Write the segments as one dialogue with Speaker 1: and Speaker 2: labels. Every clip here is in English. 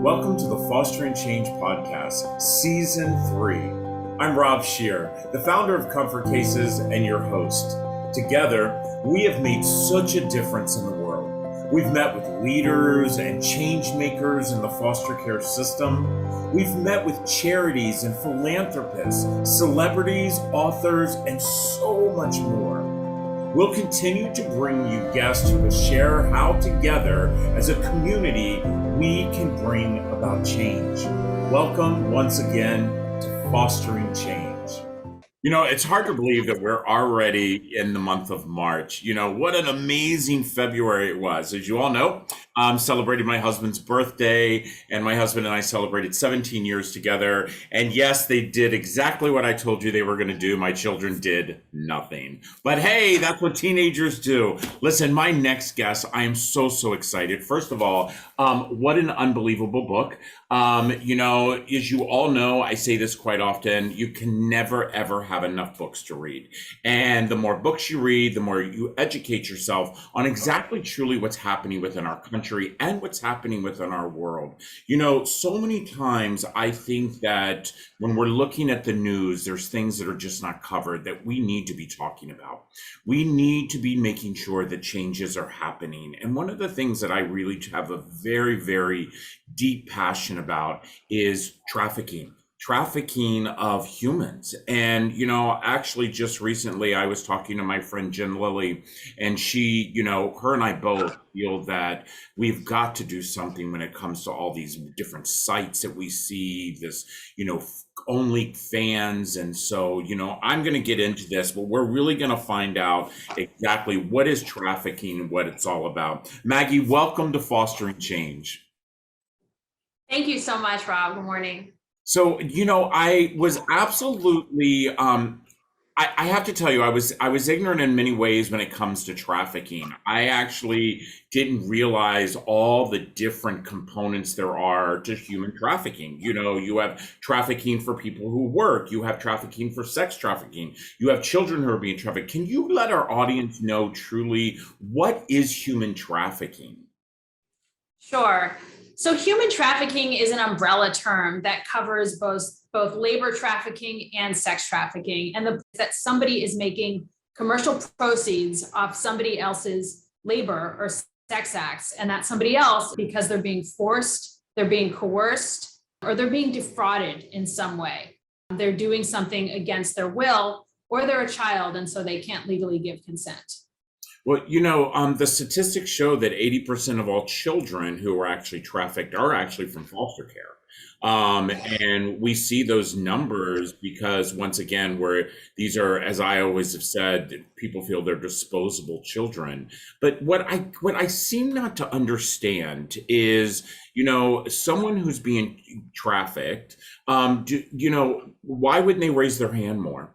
Speaker 1: Welcome to the Fostering Change Podcast, Season 3. I'm Rob Shear, the founder of Comfort Cases and your host. Together, we have made such a difference in the world. We've met with leaders and change makers in the foster care system. We've met with charities and philanthropists, celebrities, authors, and so much more. We'll continue to bring you guests who will share how together as a community we can bring about change. Welcome once again to Fostering Change. You know, it's hard to believe that we're already in the month of March. You know, what an amazing February it was. As you all know, celebrated my husband's birthday, and my husband and I celebrated 17 years together. And yes, they did exactly what I told you they were going to do. My children did nothing. But hey, that's what teenagers do. Listen, my next guest, I am so excited. First of all, what an unbelievable book. You know, as you all know, I say this quite often, you can never, ever have enough books to read. And the more books you read, the more you educate yourself on exactly truly what's happening within our country and what's happening within our world. You know, so many times I think that when we're looking at the news, there's things that are just not covered that we need to be talking about. We need to be making sure that changes are happening. And one of the things that I really have a very deep passion about is trafficking of humans. And, you know, actually just recently I was talking to my friend Jen Lilly, and she, you know, her and I both feel that we've got to do something when it comes to all these different sites that we see, this, you know, OnlyFans. And so, you know, I'm going to get into this, but we're really going to find out exactly what is trafficking and what it's all about. Maggy, welcome to Fostering Change.
Speaker 2: Thank you so much, Rob. Good morning.
Speaker 1: So, you know, I was absolutely, I have to tell you, I was ignorant in many ways when it comes to trafficking. I actually didn't realize all the different components there are to human trafficking. You know, you have trafficking for people who work, you have trafficking for sex trafficking, you have children who are being trafficked. Can you let our audience know truly what is human trafficking?
Speaker 2: Sure. So human trafficking is an umbrella term that covers both labor trafficking and sex trafficking, and that somebody is making commercial proceeds off somebody else's labor or sex acts, and that somebody else, because they're being forced, they're being coerced, or they're being defrauded in some way. They're doing something against their will, or they're a child, and so they can't legally give consent.
Speaker 1: Well, you know, the statistics show that 80% of all children who are actually trafficked are actually from foster care. And we see those numbers because, once again, these are, as I always have said, people feel they're disposable children. But what I seem not to understand is, you know, someone who's being trafficked, you know, why wouldn't they raise their hand more?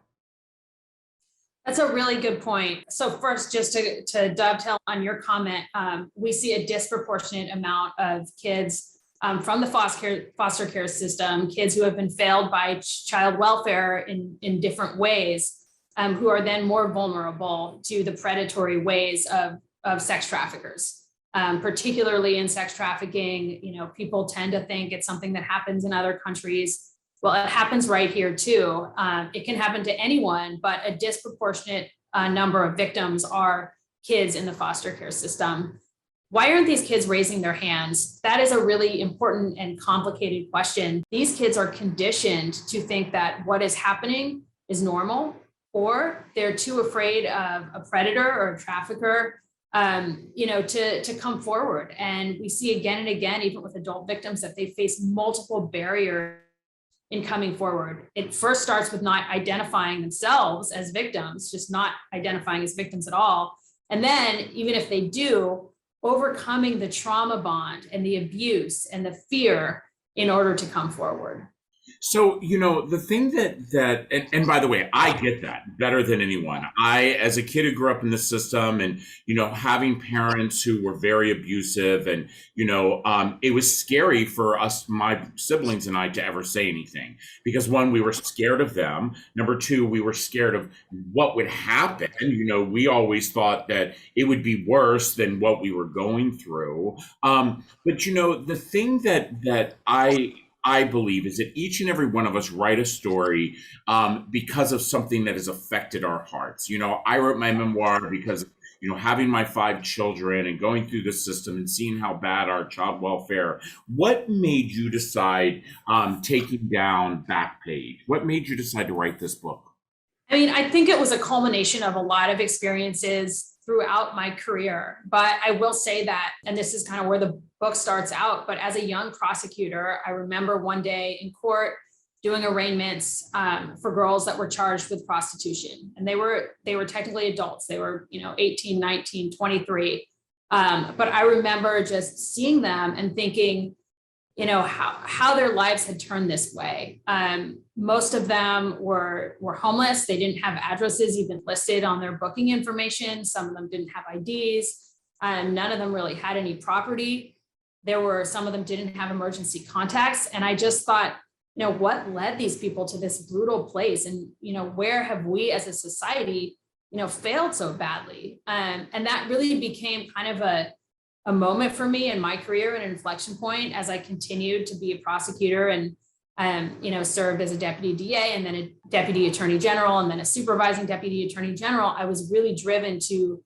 Speaker 2: That's a really good point. So first, just to dovetail on your comment, we see a disproportionate amount of kids from the foster care system, kids who have been failed by child welfare in different ways, who are then more vulnerable to the predatory ways of sex traffickers. Particularly in sex trafficking, you know, people tend to think it's something that happens in other countries. Well, it happens right here too. It can happen to anyone, but a disproportionate number of victims are kids in the foster care system. Why aren't these kids raising their hands? That is a really important and complicated question. These kids are conditioned to think that what is happening is normal, or they're too afraid of a predator or a trafficker, you know, to come forward. And we see again and again, even with adult victims, that they face multiple barriers in coming forward. It first starts with not identifying themselves as victims, just not identifying as victims at all. And then even if they do, overcoming the trauma bond and the abuse and the fear in order to come forward.
Speaker 1: So, the thing and by the way, I get that better than anyone. As a kid who grew up in the system and, having parents who were very abusive and, it was scary for us, my siblings and I, to ever say anything because one, we were scared of them. Number two, we were scared of what would happen. We always thought that it would be worse than what we were going through. But, the thing that I believe is that each and every one of us write a story because of something that has affected our hearts. I wrote my memoir because, having my 5 children and going through the system and seeing how bad our child welfare. What made you decide taking down Backpage? What made you decide to write this book?
Speaker 2: I mean, I think it was a culmination of a lot of experiences throughout my career. But I will say that, and this is kind of where the book starts out, but as a young prosecutor, I remember one day in court doing arraignments for girls that were charged with prostitution. And they were technically adults. They were, 18, 19, 23. But I remember just seeing them and thinking, how their lives had turned this way. Most of them were homeless. They didn't have addresses even listed on their booking information. Some of them didn't have IDs. None of them really had any property. Some of them didn't have emergency contacts. And I just thought, what led these people to this brutal place? And, where have we as a society, failed so badly? And that really became kind of a moment for me in my career, an inflection point as I continued to be a prosecutor and, served as a deputy DA and then a deputy attorney general and then a supervising deputy attorney general. I was really driven to,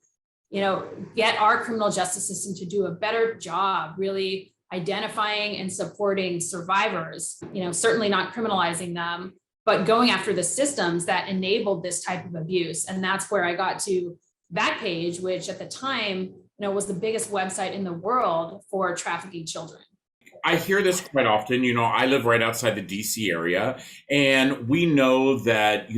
Speaker 2: get our criminal justice system to do a better job, really identifying and supporting survivors, certainly not criminalizing them, but going after the systems that enabled this type of abuse. And that's where I got to Backpage, which at the time, was the biggest website in the world for trafficking children.
Speaker 1: I hear this quite often. I live right outside the DC area, and we know that,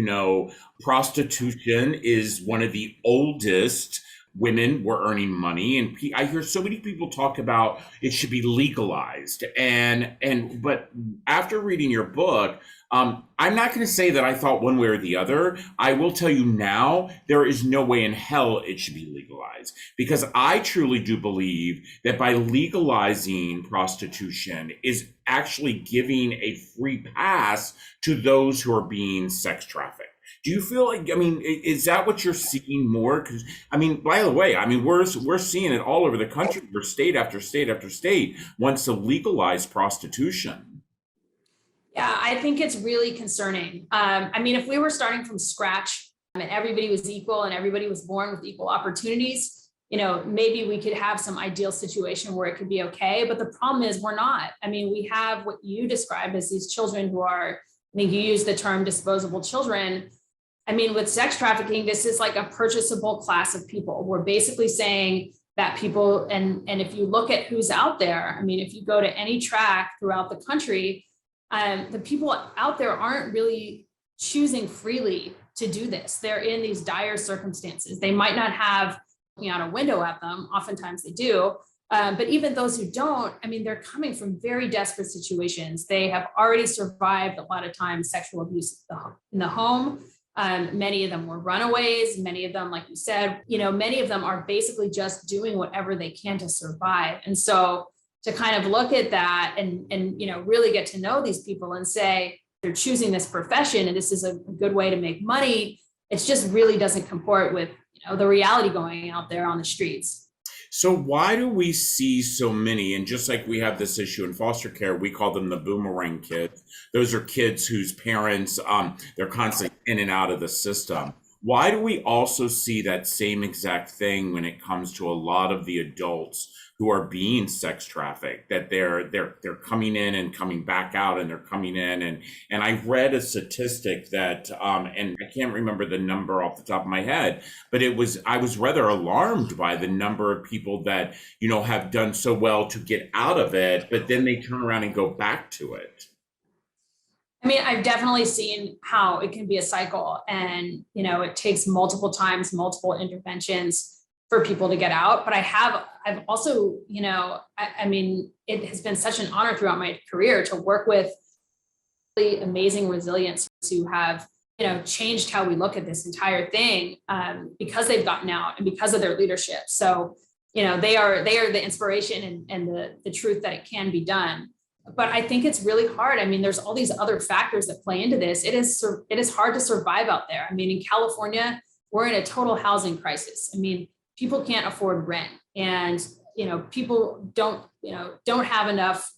Speaker 1: prostitution is one of the oldest women were earning money. And I hear so many people talk about it should be legalized. But after reading your book, I'm not going to say that I thought one way or the other. I will tell you now, there is no way in hell it should be legalized because I truly do believe that by legalizing prostitution is actually giving a free pass to those who are being sex trafficked. Do you feel like, is that what you're seeing more? Because, by the way, we're seeing it all over the country where state after state after state wants to legalize prostitution.
Speaker 2: Yeah, I think it's really concerning. If we were starting from scratch and everybody was equal and everybody was born with equal opportunities, maybe we could have some ideal situation where it could be okay. But the problem is we're not. We have what you described as these children who are, I think you use the term disposable children. With sex trafficking, this is like a purchasable class of people. We're basically saying that people, and if you look at who's out there, if you go to any track throughout the country, the people out there aren't really choosing freely to do this. They're in these dire circumstances. They might not have out a window at them. Oftentimes they do. But even those who don't, they're coming from very desperate situations. They have already survived a lot of times sexual abuse in the home. Many of them were runaways. Many of them, like you said, many of them are basically just doing whatever they can to survive. And so to kind of look at that and really get to know these people and say they're choosing this profession and this is a good way to make money, it just really doesn't comport with the reality going out there on the streets.
Speaker 1: So why do we see so many, and just like we have this issue in foster care, we call them the boomerang kids. Those are kids whose parents, they're constantly in and out of the system. Why do we also see that same exact thing when it comes to a lot of the adults who are being sex trafficked, that they're coming in and coming back out and they're coming in and I read a statistic that and I can't remember the number off the top of my head, but I was rather alarmed by the number of people that have done so well to get out of it, but then they turn around and go back to it.
Speaker 2: I've definitely seen how it can be a cycle and, it takes multiple times, multiple interventions for people to get out. But I've also, it has been such an honor throughout my career to work with really amazing resilience who have, changed how we look at this entire thing, because they've gotten out and because of their leadership. So, they are the inspiration and the truth that it can be done. But I think it's really hard. I mean, there's all these other factors that play into this. It is hard to survive out there. I mean, in California, we're in a total housing crisis. I mean, people can't afford rent, and people don't have enough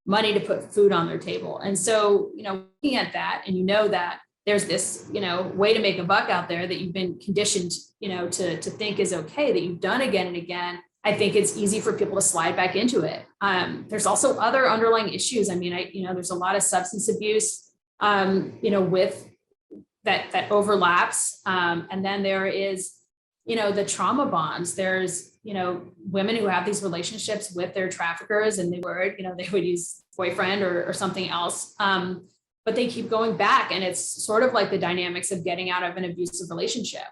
Speaker 2: money to put food on their table. And so looking at that, and that there's this way to make a buck out there that you've been conditioned to think is okay, that you've done again and again. I think it's easy for people to slide back into it. There's also other underlying issues. I mean, there's a lot of substance abuse, with that overlaps. And then there is, the trauma bonds. There's, women who have these relationships with their traffickers, and they would use boyfriend or something else. But they keep going back, and it's sort of like the dynamics of getting out of an abusive relationship.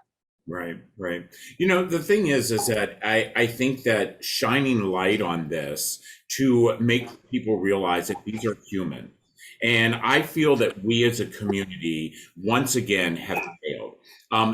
Speaker 1: Right. The thing is that I think that shining light on this to make people realize that these are human. And I feel that we as a community, once again, have failed.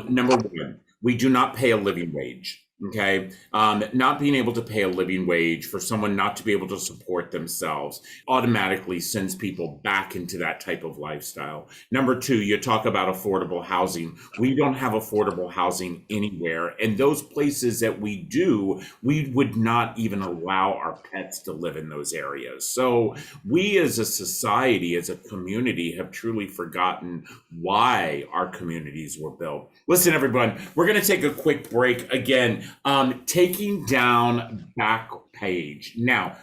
Speaker 1: Number one, we do not pay a living wage. Okay. Not being able to pay a living wage for someone not to be able to support themselves automatically sends people back into that type of lifestyle. Number two, you talk about affordable housing. We don't have affordable housing anywhere. And those places that we do, we would not even allow our pets to live in those areas. So we as a society, as a community, have truly forgotten why our communities were built. Listen, everyone, we're going to take a quick break again. Taking down Backpage. Now,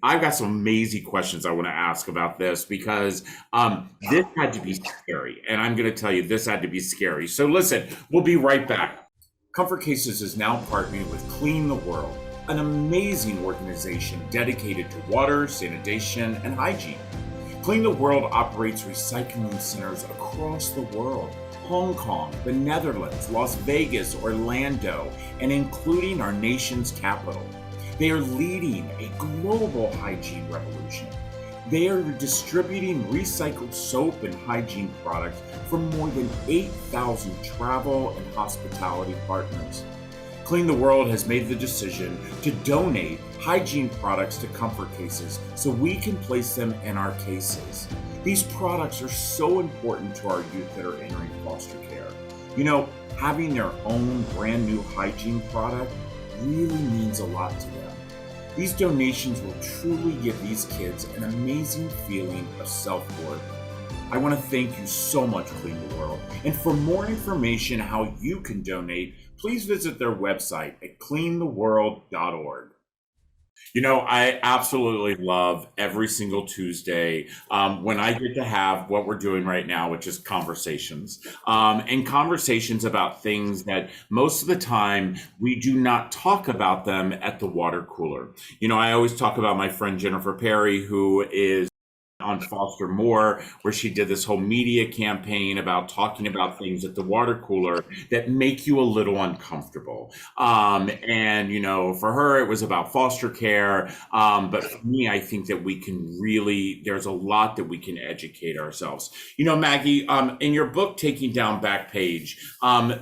Speaker 1: I've got some amazing questions I want to ask about this, because this had to be scary. And I'm going to tell you, this had to be scary. So listen, we'll be right back. Comfort Cases is now partnering with Clean the World, an amazing organization dedicated to water, sanitation, and hygiene. Clean the World operates recycling centers across the world. Hong Kong, the Netherlands, Las Vegas, Orlando, and including our nation's capital. They are leading a global hygiene revolution. They are distributing recycled soap and hygiene products from more than 8,000 travel and hospitality partners. Clean the World has made the decision to donate hygiene products to Comfort Cases so we can place them in our cases. These products are so important to our youth that are entering foster care. Having their own brand new hygiene product really means a lot to them. These donations will truly give these kids an amazing feeling of self-worth. I want to thank you so much, Clean the World. And for more information on how you can donate, please visit their website at cleantheworld.org. I absolutely love every single Tuesday when I get to have what we're doing right now, which is conversations, and conversations about things that most of the time we do not talk about them at the water cooler. I always talk about my friend Jennifer Perry, who is on Foster More, where she did this whole media campaign about talking about things at the water cooler that make you a little uncomfortable. For her, it was about foster care. But for me, I think that we can there's a lot that we can educate ourselves. Maggie, in your book, Taking Down Backpage,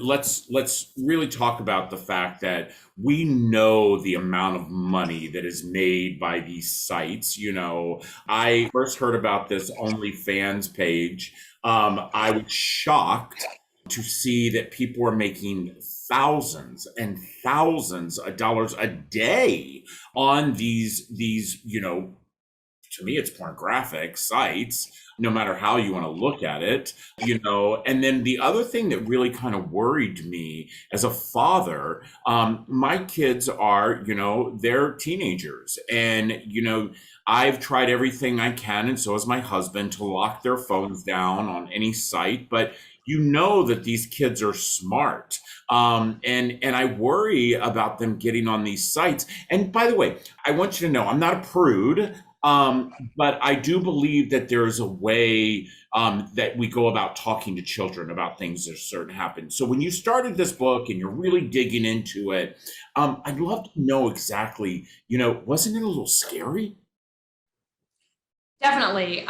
Speaker 1: let's really talk about the fact that we know the amount of money that is made by these sites. I first heard about this OnlyFans page. I was shocked to see that people are making thousands and thousands of dollars a day on these, to me, it's pornographic sites, no matter how you want to look at it, And then the other thing that really kind of worried me as a father, my kids are, they're teenagers, and, I've tried everything I can, and so has my husband, to lock their phones down on any site, but that these kids are smart. And I worry about them getting on these sites. And by the way, I want you to know, I'm not a prude. But I do believe that there's a way that we go about talking to children about things that certain happen. So when you started this book and you're really digging into it, I'd love to know exactly, wasn't it a little scary?
Speaker 2: Definitely.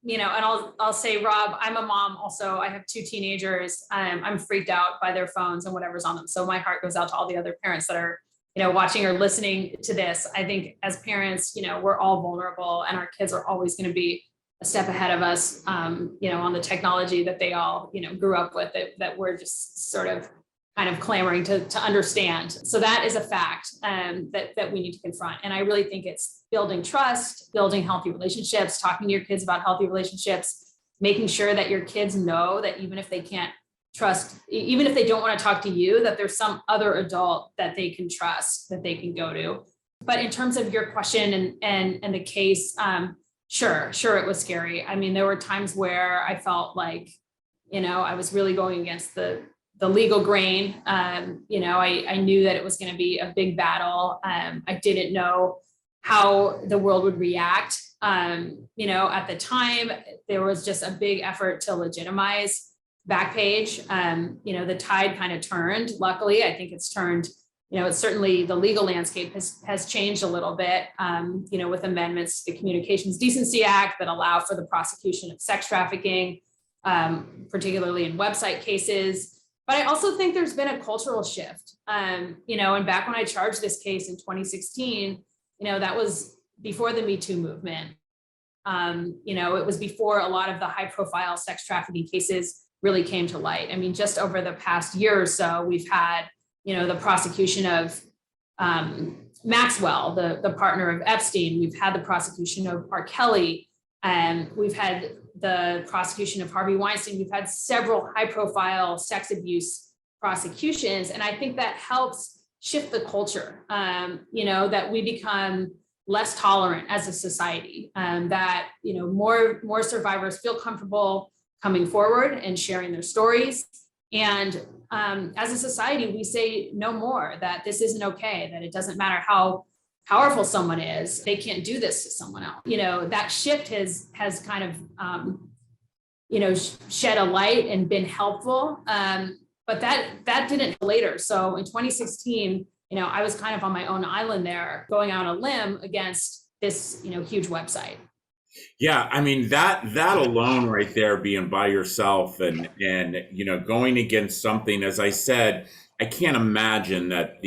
Speaker 2: and I'll say, Rob, I'm a mom also. I have two teenagers. I'm freaked out by their phones and whatever's on them. So my heart goes out to all the other parents that are, watching or listening to this. I think as parents, we're all vulnerable, and our kids are always going to be a step ahead of us, on the technology that they all, grew up with, that we're just sort of kind of clamoring to understand. So that is a fact, that we need to confront. And I really think it's building trust, building healthy relationships, talking to your kids about healthy relationships, making sure that your kids know that even if they can't trust, even if they don't want to talk to you, that there's some other adult that they can trust, that they can go to. But in terms of your question and the case, sure, it was scary. I mean, there were times where I felt like, I was really going against the legal grain. I knew that it was going to be a big battle. I didn't know how the world would react. At the time, there was just a big effort to legitimize Backpage. The tide kind of turned. Luckily, I think it's turned. It's certainly the legal landscape has changed a little bit, with amendments to the Communications Decency Act that allow for the prosecution of sex trafficking, particularly in website cases. But I also think there's been a cultural shift, and back when I charged this case in 2016, that was before the Me Too movement. It was before a lot of the high profile sex trafficking cases really came to light. I mean, just over the past year or so, we've had, the prosecution of Maxwell, the partner of Epstein. We've had the prosecution of R. Kelly, and we've had the prosecution of Harvey Weinstein. We've had several high profile sex abuse prosecutions. And I think that helps shift the culture, that we become less tolerant as a society, that, more survivors feel comfortable coming forward and sharing their stories. And as a society, we say no more, that this isn't okay, that it doesn't matter how powerful someone is, they can't do this to someone else. That shift has kind of, shed a light and been helpful. But that didn't later. So in 2016, I was kind of on my own island there, going out on a limb against this, huge website.
Speaker 1: Yeah, I mean that alone right there, being by yourself and going against something, as I said, I can't imagine that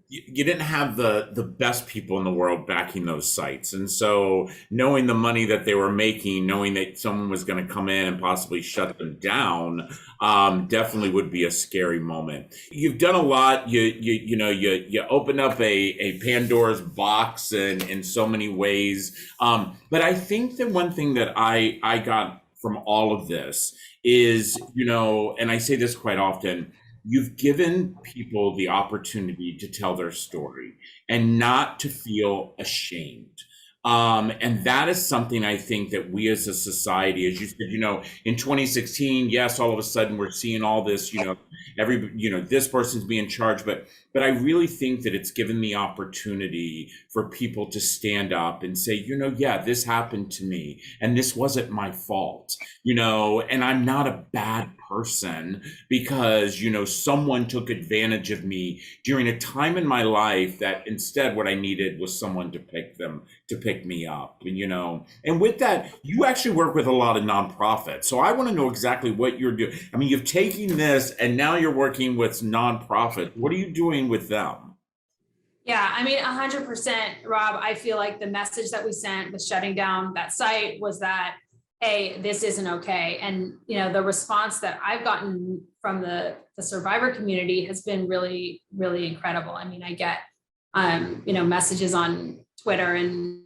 Speaker 1: you didn't have the best people in the world backing those sites. And so knowing the money that they were making, knowing that someone was going to come in and possibly shut them down, definitely would be a scary moment. You've done a lot. You opened up a Pandora's box in so many ways. But I think that one thing that I got from all of this is, and I say this quite often, you've given people the opportunity to tell their story and not to feel ashamed. And that is something I think that we as a society, as you said, in 2016, yes, all of a sudden we're seeing all this, this person's being charged, but I really think that it's given the opportunity for people to stand up and say, yeah, this happened to me and this wasn't my fault, and I'm not a bad person because, someone took advantage of me during a time in my life that instead what I needed was someone to pick me up, and with that, you actually work with a lot of nonprofits. So I want to know exactly what you're doing. I mean, you've taken this and now you're working with nonprofits. What are you doing with them?
Speaker 2: Yeah, I mean, 100%, Rob. I feel like the message that we sent with shutting down that site was that, hey, this isn't okay. And, the response that I've gotten from the survivor community has been really, really incredible. I mean, I get, messages on Twitter and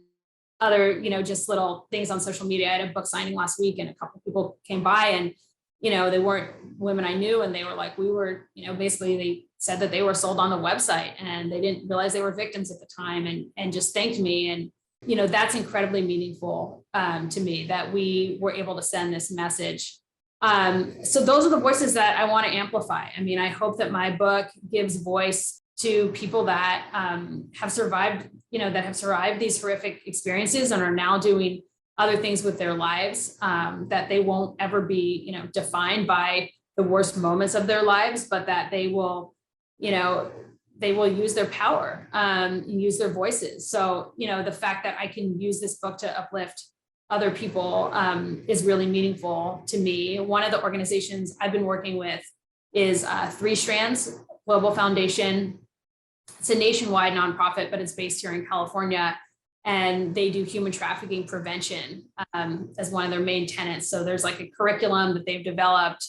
Speaker 2: other, just little things on social media. I had a book signing last week and a couple of people came by and, they weren't women I knew. And they were like, basically they said that they were sold on the website and they didn't realize they were victims at the time and just thanked me. And, that's incredibly meaningful to me that we were able to send this message. So those are the voices that I want to amplify. I mean, I hope that my book gives voice to people that have survived, these horrific experiences and are now doing other things with their lives, that they won't ever be, defined by the worst moments of their lives, but that they will use their power and use their voices. So, the fact that I can use this book to uplift other people is really meaningful to me. One of the organizations I've been working with is Three Strands Global Foundation. It's a nationwide nonprofit, but it's based here in California. And they do human trafficking prevention as one of their main tenets. So there's like a curriculum that they've developed.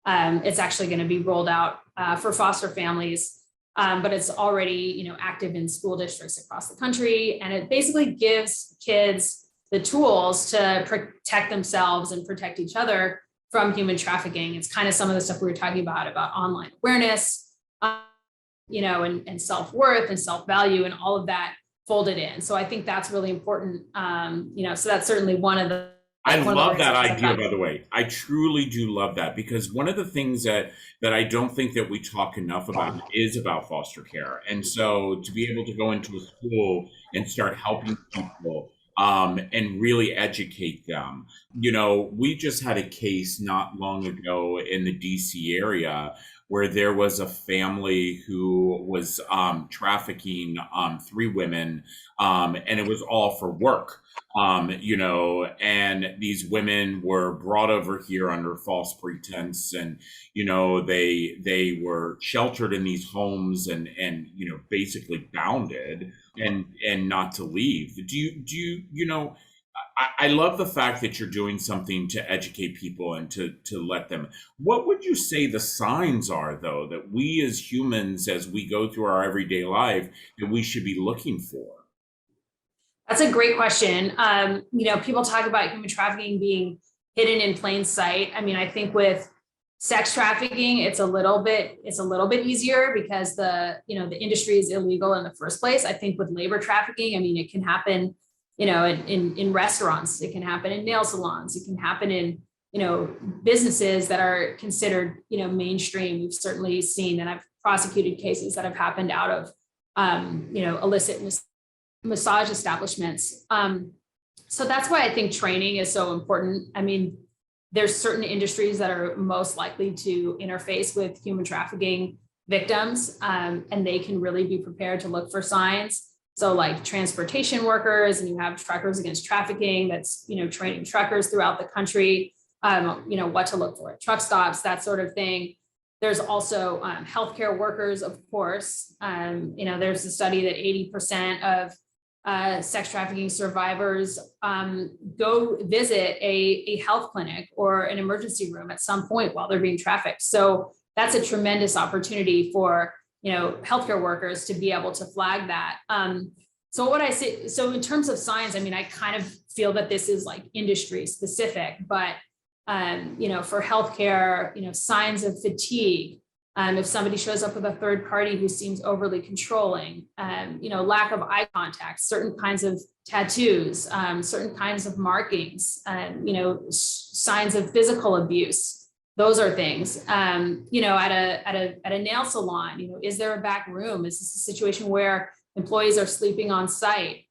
Speaker 2: It's actually going to be rolled out for foster families, but it's already active in school districts across the country. And it basically gives kids the tools to protect themselves and protect each other from human trafficking. It's kind of some of the stuff we were talking about online awareness, and self-worth and self-value and all of that folded in. So I think that's really important. So that's certainly one of the.
Speaker 1: I love that idea, by the way. I truly do love that, because one of the things that I don't think that we talk enough about is about foster care. And so to be able to go into a school and start helping people and really educate them. We just had a case not long ago in the DC area where there was a family who was trafficking 3 women, and it was all for work. And these women were brought over here under false pretense, and they were sheltered in these homes and basically bounded and not to leave. I love the fact that you're doing something to educate people and to let them. What would you say the signs are, though, that we as humans, as we go through our everyday life, that we should be looking for?
Speaker 2: That's a great question. People talk about human trafficking being hidden in plain sight. I mean, I think with sex trafficking, it's a little bit easier because the industry is illegal in the first place. I think with labor trafficking, I mean, it can happen, in restaurants, it can happen in nail salons, it can happen in, businesses that are considered, mainstream. We've certainly seen, and I've prosecuted cases that have happened out of, illicit massage establishments. So that's why I think training is so important. I mean, there's certain industries that are most likely to interface with human trafficking victims, and they can really be prepared to look for signs. So like transportation workers, and you have Truckers Against Trafficking that's, training truckers throughout the country, what to look for at truck stops, that sort of thing. There's also healthcare workers, of course. There's a study that 80% of sex trafficking survivors go visit a health clinic or an emergency room at some point while they're being trafficked. So that's a tremendous opportunity for healthcare workers to be able to flag that. So what I say, so in terms of signs, I mean, I kind of feel that this is like industry specific, but for healthcare, signs of fatigue. If somebody shows up with a third party who seems overly controlling, lack of eye contact, certain kinds of tattoos, certain kinds of markings, signs of physical abuse. Those are things. At a nail salon, is there a back room? Is this a situation where employees are sleeping on site?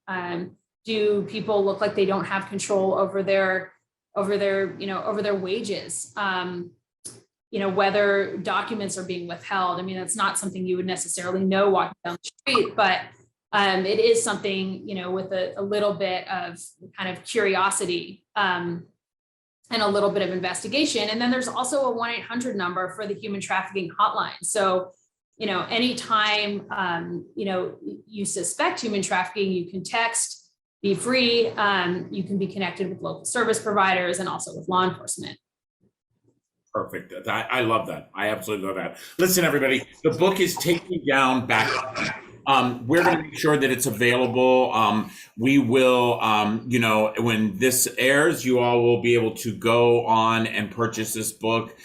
Speaker 2: Do people look like they don't have control over their wages? Whether documents are being withheld. I mean, that's not something you would necessarily know walking down the street, but it is something, with a little bit of kind of curiosity and a little bit of investigation. And then there's also a 1-800 number for the human trafficking hotline. So, anytime, you suspect human trafficking, you can text, be free. You can be connected with local service providers and also with law enforcement.
Speaker 1: Perfect. I love that. I absolutely love that. Listen, everybody, the book is Taking Down Back. We're going to make sure that it's available. We will, when this airs, you all will be able to go on and purchase this book.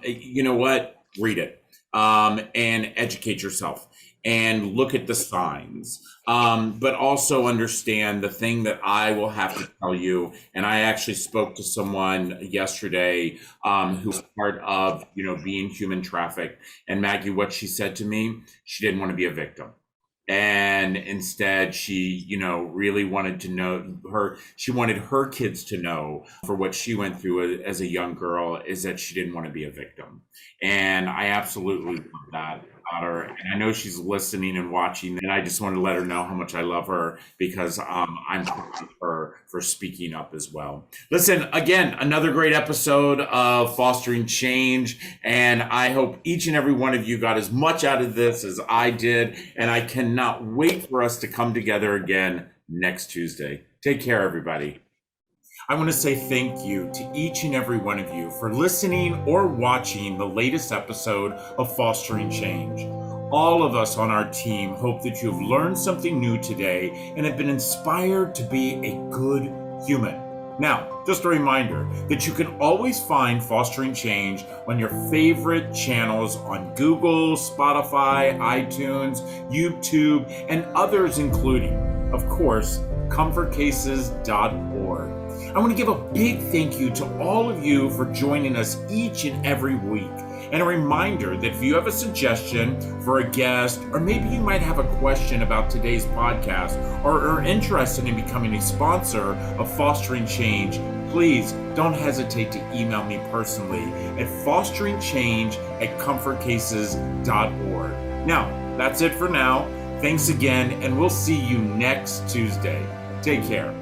Speaker 1: You know what? Read it and educate yourself and look at the signs. But also understand the thing that I will have to tell you. And I actually spoke to someone yesterday who's part of, being human trafficked. And Maggie, what she said to me, she didn't want to be a victim. And instead, she, really wanted to know she wanted her kids to know for what she went through as a young girl is that she didn't want to be a victim. And I absolutely love that. about her, and I know she's listening and watching, and I just want to let her know how much I love her because I'm proud of her for speaking up as well. Listen, again, another great episode of Fostering Change, and I hope each and every one of you got as much out of this as I did, and I cannot wait for us to come together again next Tuesday. Take care, everybody. I want to say thank you to each and every one of you for listening or watching the latest episode of Fostering Change. All of us on our team hope that you've learned something new today and have been inspired to be a good human. Now, just a reminder that you can always find Fostering Change on your favorite channels on Google, Spotify, iTunes, YouTube, and others, including, of course, comfortcases.org. I want to give a big thank you to all of you for joining us each and every week. And a reminder that if you have a suggestion for a guest, or maybe you might have a question about today's podcast, or are interested in becoming a sponsor of Fostering Change, please don't hesitate to email me personally at fosteringchange@comfortcases.org. Now, that's it for now. Thanks again, and we'll see you next Tuesday. Take care.